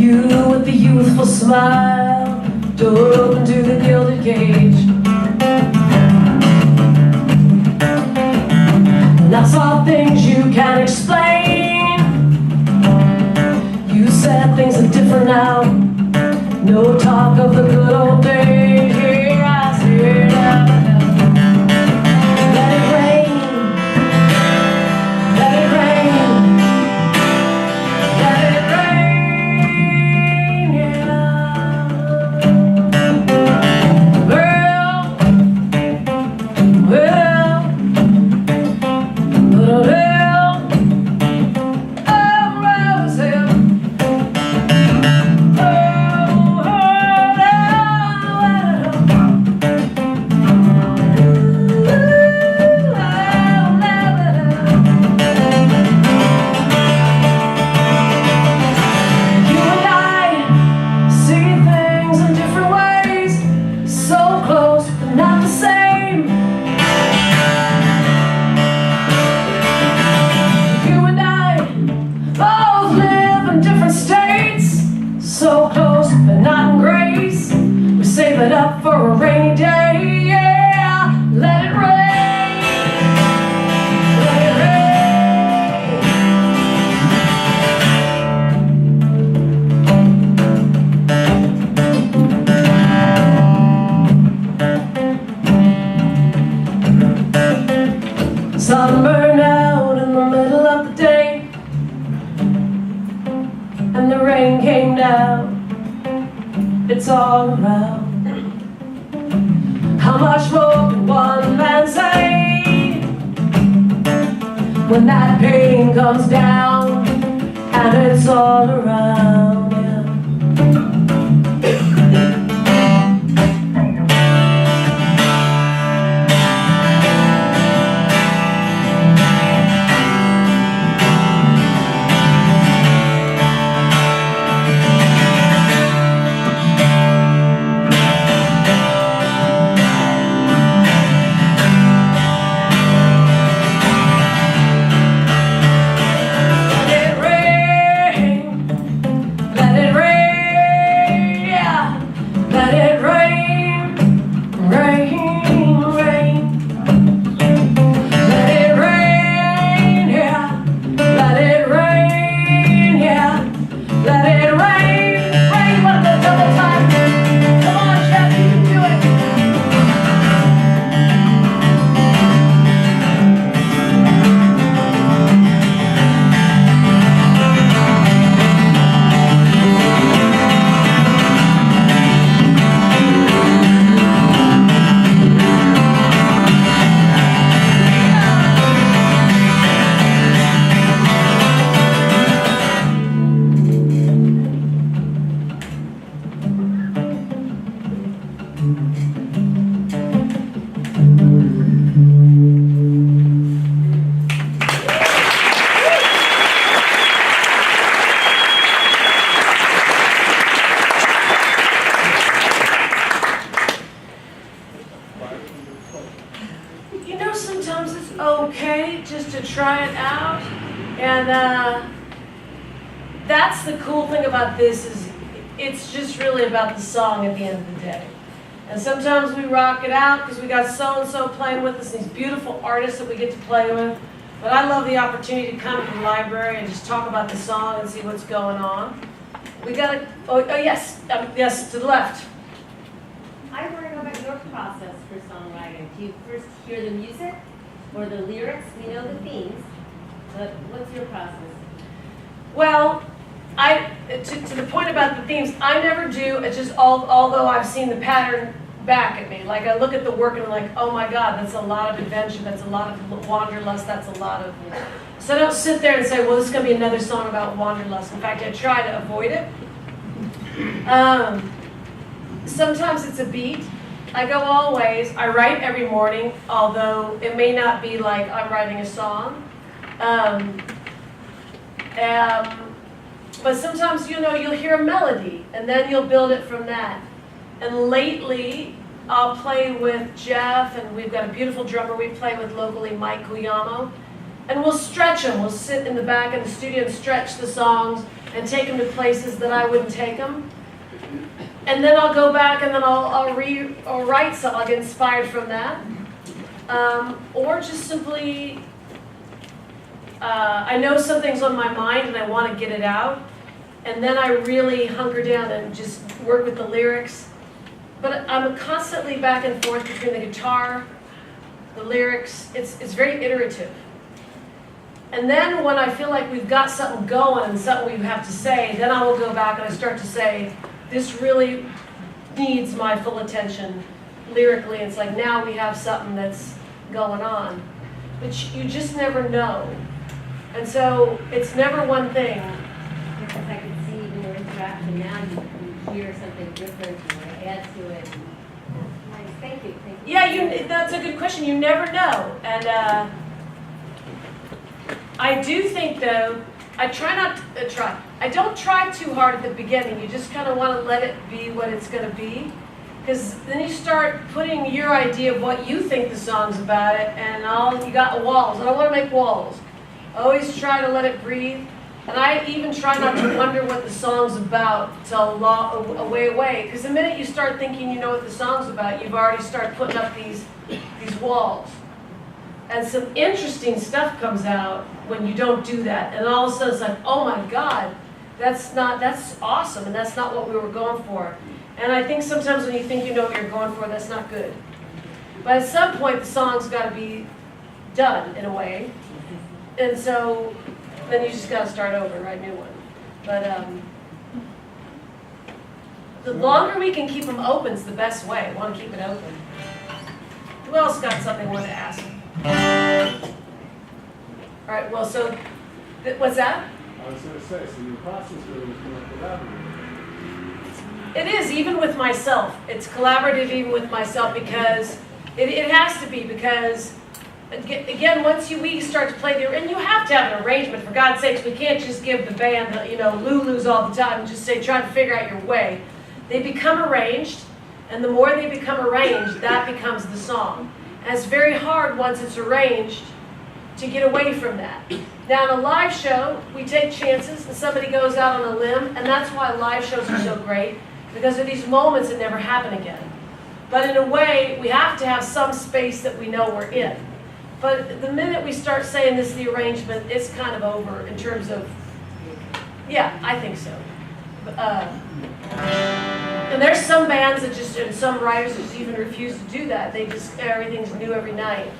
you with the youthful smile, door open to the gilded cage. And that's all things you can't explain. You said things are different now. No talk of the good old days. Here I see it now. Let it rain. Let it rain. Let it rain, yeah. Well, so close, but not in grace. We save it up for a rainy day, yeah. Let it rain, let it rain. Sun burned out in the middle of the day, and the rain came down. It's all around. How much more can one man say when that pain comes down and it's all around, yeah. sometimes it's okay just to try it out. And that's the cool thing about this is it's just really about the song at the end of the day. And sometimes we rock it out because we got so-and-so playing with us, these beautiful artists that we get to play with. But I love the opportunity to come to the library and just talk about the song and see what's going on. We got to, yes, yes, to the left. I want to know about your process for songwriting. Do you first hear the music or the lyrics? We know the themes, but what's your process? Well, to the point about the themes, I never do. It's just although I've seen the pattern back at me. Like I look at the work and I'm like, oh my God, that's a lot of adventure. That's a lot of wanderlust. That's a lot of. So I don't sit there and say, well, this is going to be another song about wanderlust. In fact, I try to avoid it. Sometimes it's a beat. I go all ways. I write every morning, although it may not be like I'm writing a song. But sometimes, you'll hear a melody, and then you'll build it from that. And lately, I'll play with Jeff, and we've got a beautiful drummer we play with locally, Mike Cuyamo. And we'll stretch them. We'll sit in the back of the studio and stretch the songs and take them to places that I wouldn't take them. And then I'll go back and then I'll write something. I'll get inspired from that. Or just simply, I know something's on my mind and I want to get it out. And then I really hunker down and just work with the lyrics. But I'm constantly back and forth between the guitar, the lyrics. It's very iterative. And then when I feel like we've got something going and something we have to say, then I will go back and I start to say, this really needs my full attention lyrically. It's like now we have something that's going on. But you just never know. And so it's never one thing. Because I can see even your interaction now, you hear something different, you want to add to it. Nice, thank you. Yeah, that's a good question. You never know. And I do think, though, I don't try too hard at the beginning. You just kind of want to let it be what it's going to be. Because then you start putting your idea of what you think the song's about it, and you got walls. I don't want to make walls. I always try to let it breathe. And I even try not to wonder what the song's about till a way away. Because the minute you start thinking you know what the song's about, you've already started putting up these walls. And some interesting stuff comes out when you don't do that. And all of a sudden it's like, oh my God, that's awesome, and that's not what we were going for. And I think sometimes when you think you know what you're going for, that's not good. But at some point, the song's got to be done in a way. And so then you just got to start over, write a new one. But the longer we can keep them open is the best way. I want to keep it open. Who else got something they want to ask? All right, well, so, what's that? I was going to say, so your process really is more collaborative. It is, even with myself. It's collaborative even with myself because it has to be because, again, once we start to play there, and you have to have an arrangement, for God's sakes. We can't just give the band, Lulus all the time and just say, try to figure out your way. They become arranged, and the more they become arranged, that becomes the song. And it's very hard once it's arranged to get away from that. Now in a live show, we take chances and somebody goes out on a limb, and that's why live shows are so great, because of these moments that never happen again. But in a way, we have to have some space that we know we're in. But the minute we start saying this is the arrangement, it's kind of over in terms of, yeah, I think so. And there's some bands that just, and some writers just even refuse to do that. They just, everything's new every night.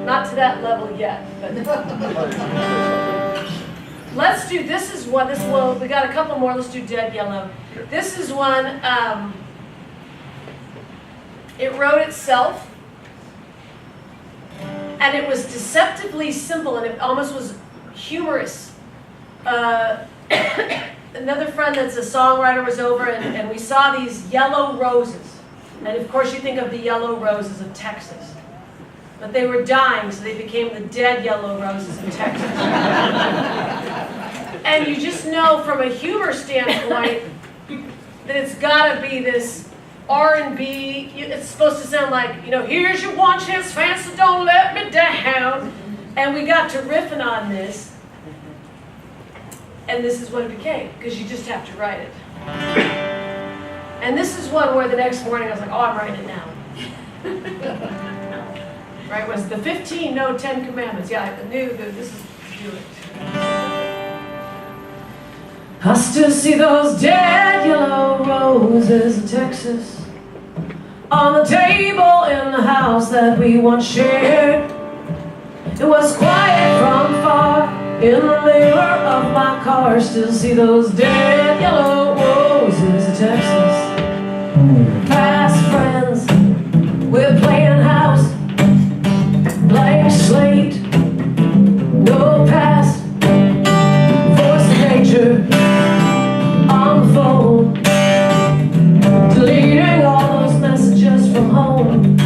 Not to that level yet, but let's do, we got a couple more, let's do Dead Yellow. This is one, it wrote itself, and it was deceptively simple, and it almost was humorous. Another friend that's a songwriter was over, and we saw these yellow roses. And of course you think of the yellow roses of Texas. But they were dying, so they became the dead yellow roses of Texas. And you just know from a humor standpoint that it's got to be this R&B. It's supposed to sound like, here's your one chance fancy, don't let me down. And we got to riffing on this. And this is what it became, because you just have to write it. And this is one where the next morning I was like, oh, I'm writing it now. Right, was the 15, no 10 commandments. Yeah, I knew that this is to do it. I still see those dead yellow roses in Texas on the table in the house that we once shared. It was quiet from far in the mirror of my car. Still see those dead yellow roses in Texas. Past friends, we're playing house, blank slate, no past, voice of nature on the phone, deleting all those messages from home.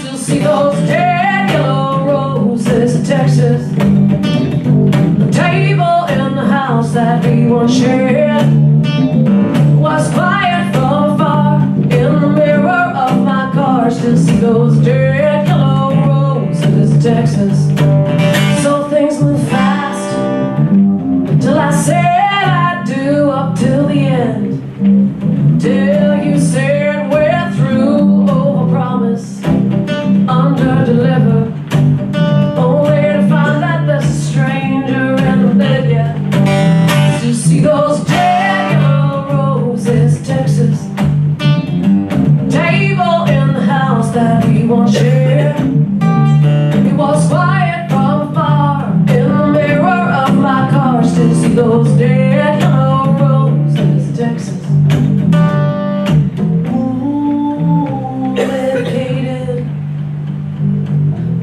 Still see those dead yellow roses in Texas. The table in the house that we once shared was quiet from afar in the mirror of my car. Still see those dead yellow roses in Texas. So things move fast till I said I do up till the end. Till you said we're through, over promise, under deliver. Only to find that there's a stranger in the bed, yeah. Still see those dead yellow roses in Texas. Table in the house that we once shared. It was quiet from afar in the mirror of my car. Still see those dead yellow roses in Texas. Ooh, medicated.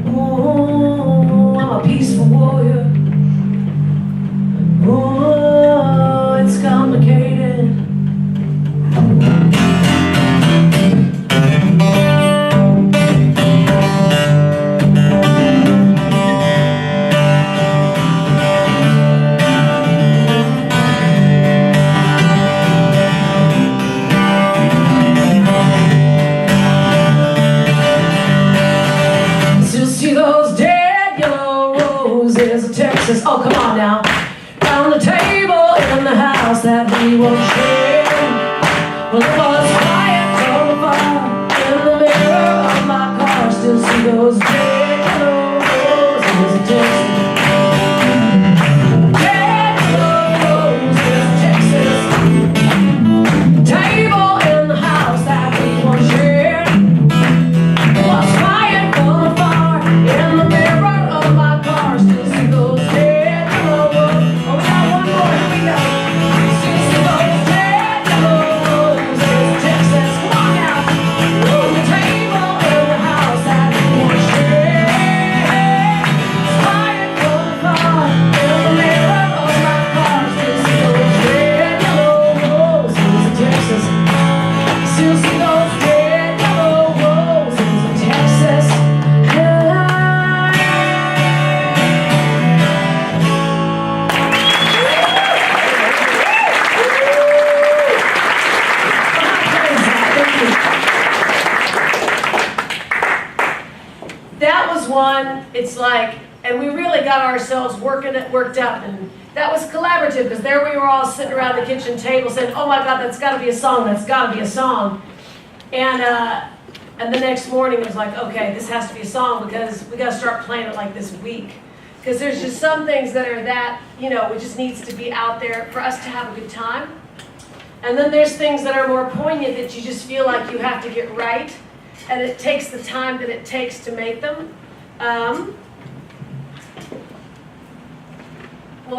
Ooh, I'm a peaceful warrior. Ooh, it's complicated. Still see those dead yellow roses of Texas. Oh, come on now. Round the table in the house that we once shared. Well, it was quiet from afar in the mirror of my car. Still see those dead yellow roses of Texas. Dead yellow roses of Texas. Table in the house that we once shared. It was quiet from afar in the mirror of my car. Still see those dead yellow roses. Oh, we got one more. Here we go. Still see those dead yellow roses in Texas. Come on now. Ooh, the table in the house that we once shared. It's quiet from afar in the mirror of my car. Still see those dead yellow roses in Texas. Still see those dead yellow roses in Texas. That was one, it's like, and we really got ourselves worked out, and that was collaborative, because there we were all sitting around the kitchen table saying, oh my God, that's gotta be a song, that's gotta be a song. And the next morning it was like, okay, this has to be a song, because we gotta start playing it like this week. Because there's just some things that are that, it just needs to be out there for us to have a good time. And then there's things that are more poignant that you just feel like you have to get right. And it takes the time that it takes to make them. Well,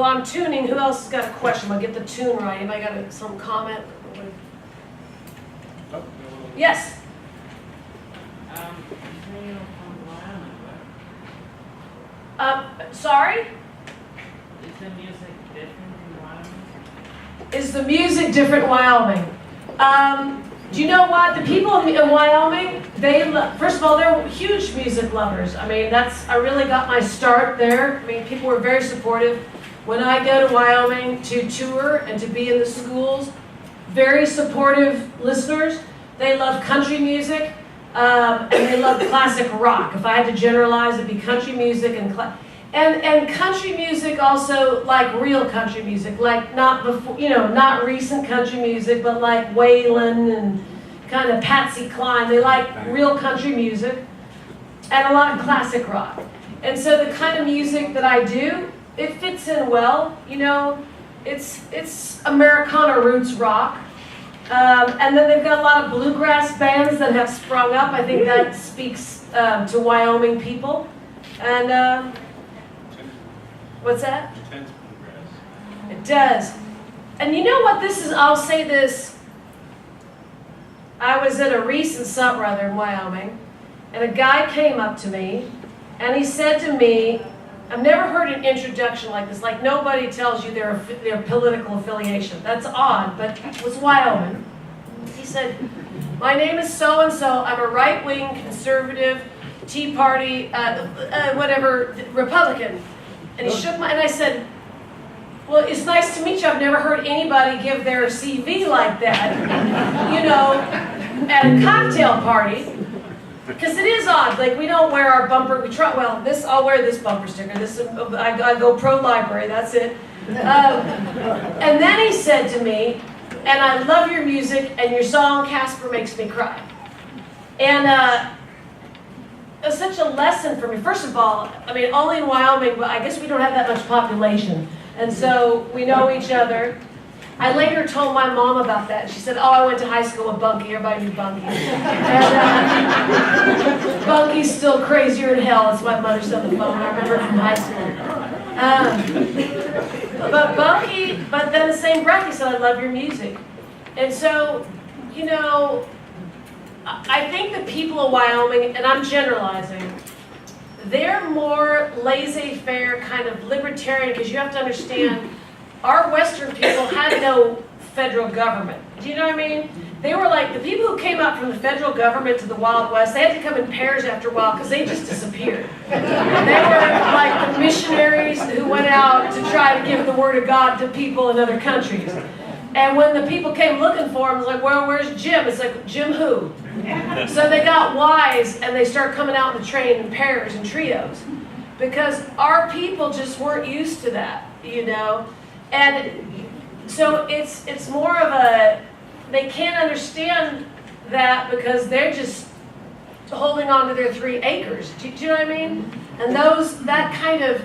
I'm tuning. Who else has got a question? I'll get the tune right. Anybody got some comment? Yes. Sorry? Is the music different in Wyoming? Is the music different in Wyoming? Do you know what? The people in Wyoming, first of all, they're huge music lovers. I mean, I really got my start there. I mean, people were very supportive. When I go to Wyoming to tour and to be in the schools, very supportive listeners. They love country music, and they love classic rock. If I had to generalize, it'd be country music and country music also, like real country music, like not before, not recent country music, but like Waylon and kind of Patsy Cline. They like real country music and a lot of classic rock. And so the kind of music that I do, it fits in well. It's Americana roots rock. And then they've got a lot of bluegrass bands that have sprung up. I think that speaks to Wyoming people. And what's that? Intense bluegrass. It does. And you know what this is? I'll say this. I was at a recent something in Wyoming, and a guy came up to me, and he said to me, I've never heard an introduction like this. Like nobody tells you their political affiliation. That's odd, but it was Wyoming. He said, my name is so-and-so. I'm a right-wing conservative, Tea Party, whatever, Republican. And he shook my, and I said, well, it's nice to meet you. I've never heard anybody give their CV like that, at a cocktail party. Because it is odd. Like we don't wear our bumper. I'll wear this bumper sticker. I go pro-library. That's it. And then he said to me, and I love your music, and your song Casper makes me cry. And it was such a lesson for me. First of all, only in Wyoming, but I guess we don't have that much population. And so we know each other. I later told my mom about that. She said, I went to high school with Bunky. Everybody knew Bunky. And Bunky's still crazier than hell. That's my mother said on the phone. I remember from high school. But Bunky, but then the same breath, he said, I love your music. And so, I think the people of Wyoming, and I'm generalizing, they're more laissez-faire, kind of libertarian, because you have to understand, our Western people had no federal government. Do you know what I mean? They were like, the people who came out from the federal government to the Wild West, they had to come in pairs after a while because they just disappeared. They were like the missionaries who went out to try to give the word of God to people in other countries. And when the people came looking for them, it's like, well, where's Jim? It's like, Jim who? So they got wise and they started coming out in the train in pairs and trios. Because our people just weren't used to that, And so it's more of they can't understand that because they're just holding on to their 3 acres. Do you know what I mean? And that kind of,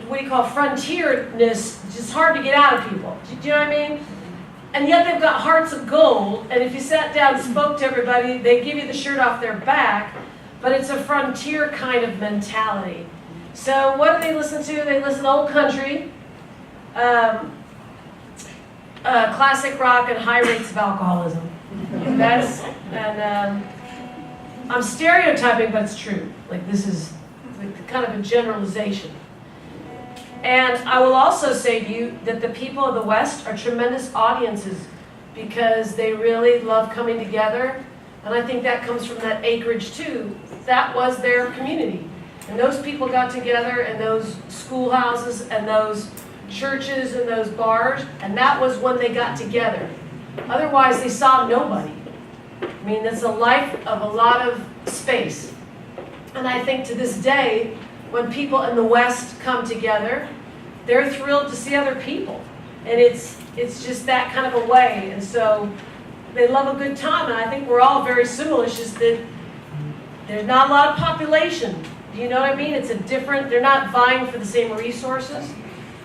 what do you call frontierness, just hard to get out of people. Do you know what I mean? And yet they've got hearts of gold, and if you sat down and spoke to everybody, they'd give you the shirt off their back, but it's a frontier kind of mentality. So what do they listen to? They listen to old country, classic rock, and high rates of alcoholism. I'm stereotyping, but it's true. Like this is like kind of a generalization. And I will also say to you that the people of the West are tremendous audiences because they really love coming together. And I think that comes from that acreage too. That was their community. And those people got together in those schoolhouses and those churches and those bars, and that was when they got together. Otherwise, they saw nobody. It's a life of a lot of space. And I think to this day, when people in the West come together, they're thrilled to see other people. And it's just that kind of a way. And so they love a good time, and I think we're all very similar. It's just that there's not a lot of population. Do you know what I mean? They're not vying for the same resources.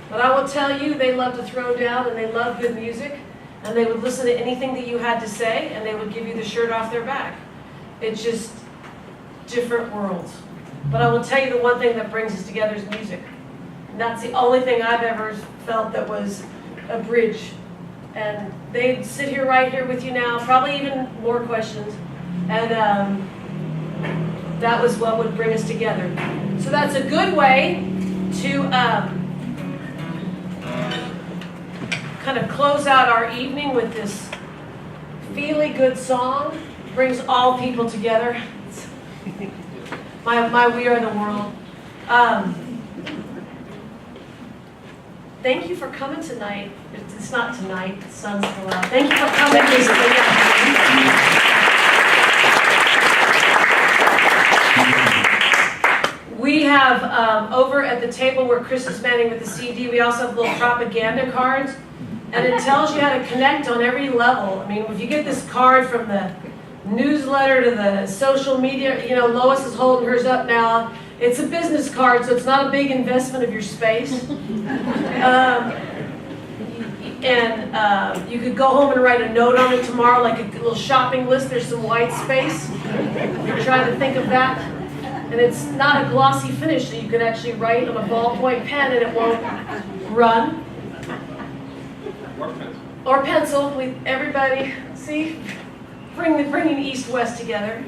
But I will tell you, they love to throw down, and they love good music, and they would listen to anything that you had to say, and they would give you the shirt off their back. It's just different worlds. But I will tell you the one thing that brings us together is music. And that's the only thing I've ever felt that was a bridge. And they'd sit here right here with you now, probably even more questions. And that was what would bring us together. So that's a good way to kind of close out our evening with this feely good song. Brings all people together. My We Are the World. thank you for coming tonight. It's not tonight, the sun's still out. Thank you for coming this afternoon. We have, over at the table where Chris is manning with the CD, we also have little propaganda cards. And it tells you how to connect on every level. I mean, if you get this card from the newsletter to the social media, you know, Lois is holding hers up now. It's a business card, so it's not a big investment of your space. You could go home and write a note on it tomorrow, like a little shopping list. There's some white space. You're trying to think of that. And it's not a glossy finish, so you can actually write on a ballpoint pen and it won't run. Or pencil. Everybody, see? Bringing East-West together.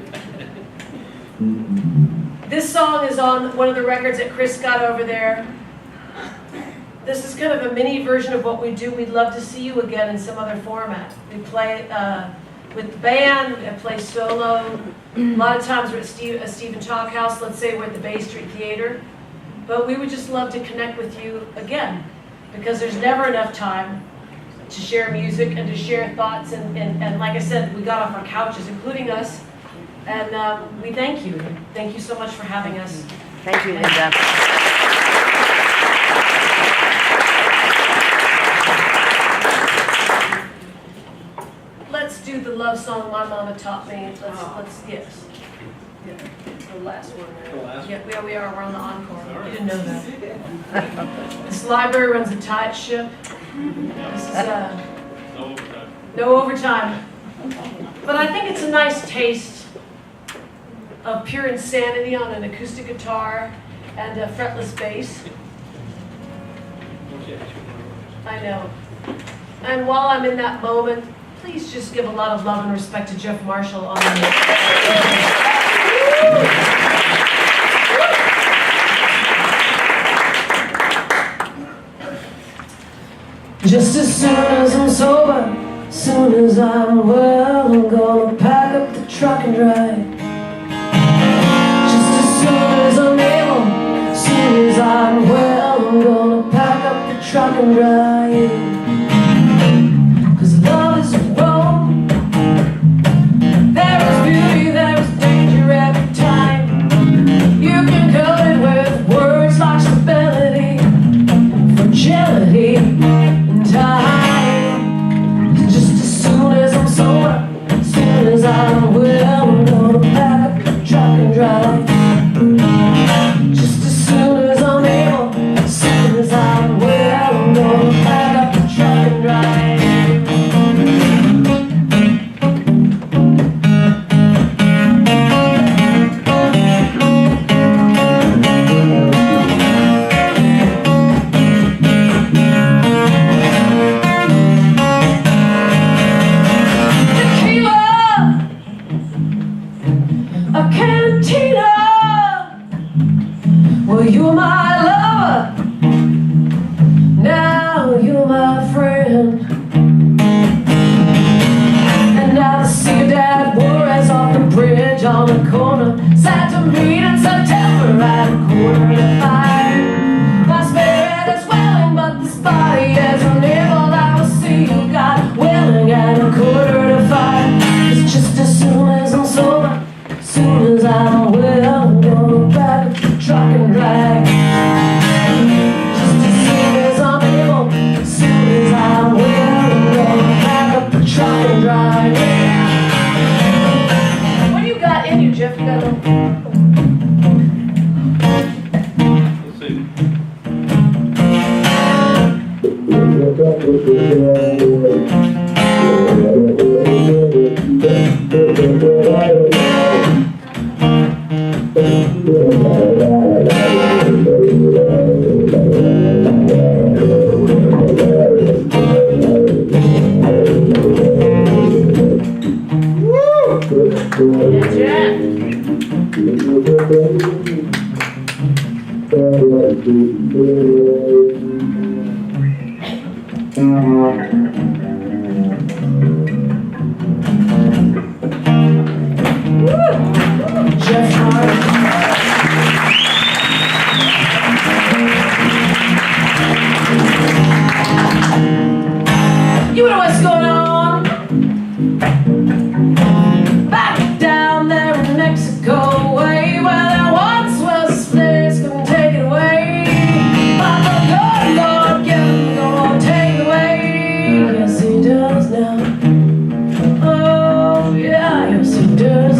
This song is on one of the records that Chris got over there. This is kind of a mini version of what we do. We'd love to see you again in some other format. We play with the band, we play solo. A lot of times we're at Stephen Chalk House. Let's say we're at the Bay Street Theater. But we would just love to connect with you again, because there's never enough time to share music and to share thoughts. And like I said, we got off our couches, including us. And we thank you. Thank you so much for having us. Thank you, Linda. Let's do the love song my mama taught me. Yes. Yeah, the last one. The last one? Yeah, we are. We're on the encore. You didn't know that. This library runs a tight ship. This is No overtime. no overtime. But I think it's a nice taste of pure insanity on an acoustic guitar and a fretless bass. I know. And while I'm in that moment, please just give a lot of love and respect to Jeff Marshall on the... Just as soon as I'm sober, soon as I'm well, I'm gonna pack up the truck and drive. Just as soon as I'm able, soon as I'm well, I'm gonna pack up the truck and drive. 'Cause love is a road, there is beauty, there is danger every time. You can cut it with words like stability, fragility, and time. Just as soon as I'm sober, as soon as I'm well, I'm gonna pack up the truck and drive. Just as soon as I'm able, as soon as I'm well, I'm gonna pack up the truck and drive. A cantina. Well, you're my lover, now you're my friend. And now I see your dad Juarez off the bridge on the corner, sad to meet in September at 4:45. My spirit is welling, but this body is unable. I will see you got willing at 4:45. It's just as soon as I'm sober, as soon as I'm well, I'm gonna back up the truck and drag. Just as soon as I'm able, as soon as I'm well, I'm gonna back up the truck and drive. What do you got in you, Jeff? You got a... Let's see. Jeff Marshall.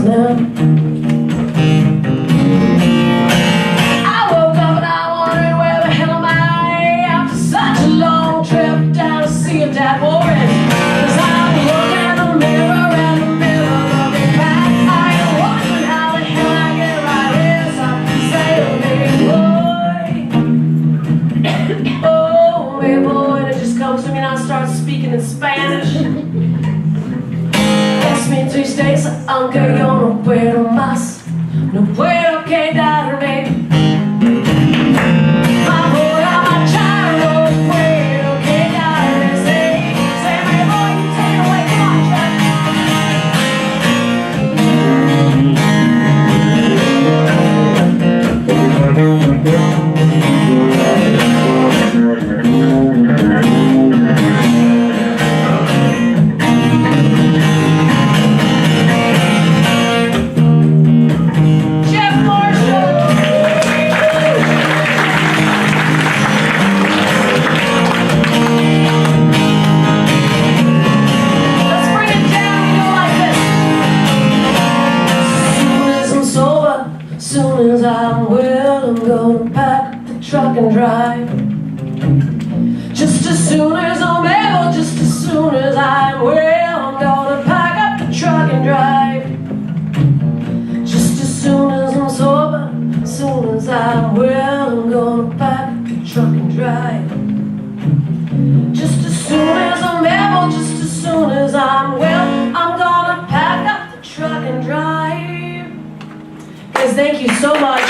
friends now. I woke up and I wondered where the hell am I after such a long trip down to see if Dad Warren. 'Cause I'm looking in the mirror and the mirror looking back. I am wondering how the hell I get right here. Something say to me, boy, oh, hey boy, and it just comes to me and I start speaking in Spanish. Me tristeeza, aunque yo no puedo más, no puedo quedarme. Voy a marchar, no puedo quedarme. Se me voy, take away, come soon as I'm well, I'm gonna pack up the truck and drive. Just as soon as I'm able, just as soon as I'm well, I'm gonna pack up the truck and drive. Just as soon as I'm sober, as soon as I'm well, I'm gonna pack up the truck and drive. Just as soon as I'm able, just as soon as I'm well, I'm gonna pack up the truck and drive. Guys, thank you so much.